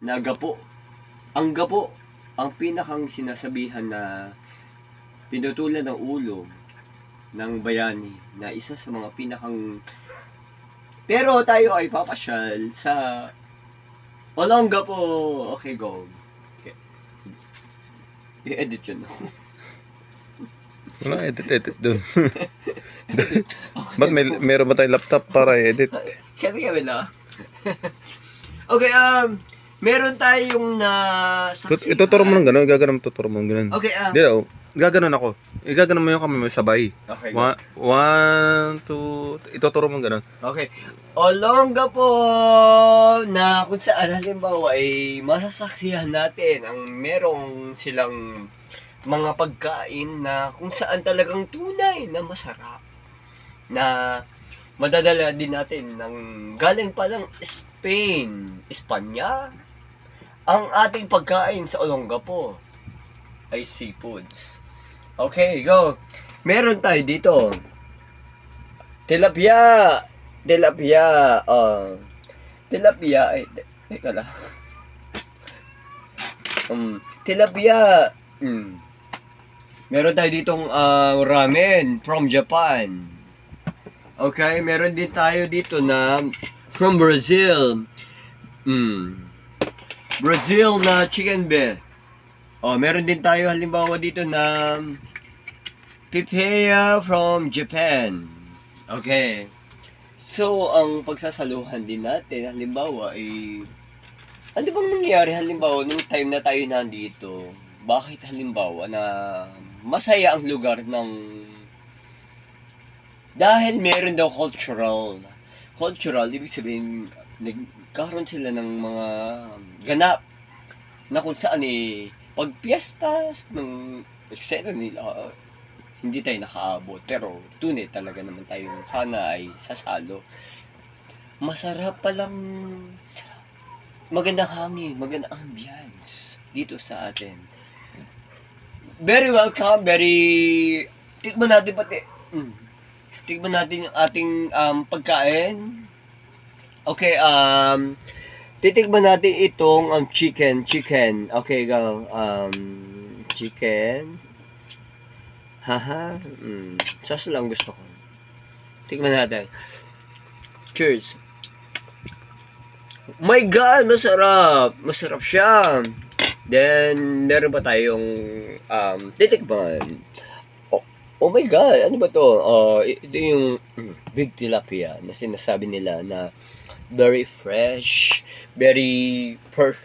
na gapo. Ang gapo, ang pinakang sinasabihan na pinutulan ng ulo ng bayani na isa sa mga pinakang. Pero tayo ay papasyal sa Olongapo. Okay, go. Okay. I-edit yun. Wala edit dun. Ba't meron ba tayong laptop para i-edit? Siyempre kami na. Okay, meron tayong Ituturo mo ng gano'n, gaganon mo, tuturo mo ng gano'n. Okay, Hindi daw, gaganon ako. Gaganon mo yung kami may sabay. Okay, go. 1, 2, ituturo mo ng gano'n. Okay. Olongapo na kung saan halimbawa ay masasaksihan natin ang merong silang mga pagkain na kung saan talagang tunay na masarap. Na madadala din natin ng galing palang Spain, Espanya. Ang ating pagkain sa Olongapo ay seafoods. Okay, go. Meron tayo dito. Tilapia. Tilapia. Ay, teka lang. Tilapia. Meron tayo ditong ramen from Japan. Okay, meron din tayo dito na from Brazil. Brazil na chicken beef. Meron din tayo halimbawa dito na papaya from Japan. Okay. So, ang pagsasaluhan din natin halimbawa ay ano bang nangyari halimbawa nung time na tayo nandito? Bakit halimbawa na masaya ang lugar ng dahil meron daw cultural, ibig sabihin nagkaroon sila ng mga ganap na kung saan pag piyestas ng eksena nila, hindi tayo nakaabot. Pero tunay talaga naman tayo sana ay sasalo. Masarap palang magandang hangin, magandang ambience dito sa atin. Very welcome, tikman natin pati. Tikman natin yung ating pagkain. Okay, titikman natin itong chicken. Okay, go. Chicken. Haha. Sauce lang gusto ko. Tikman natin. Cheers. My God, masarap. Masarap siya. Then, meron pa tayong titikman. Oh my God, ano ba to? Ito yung big tilapia na sinasabi nila na very fresh, very perfect.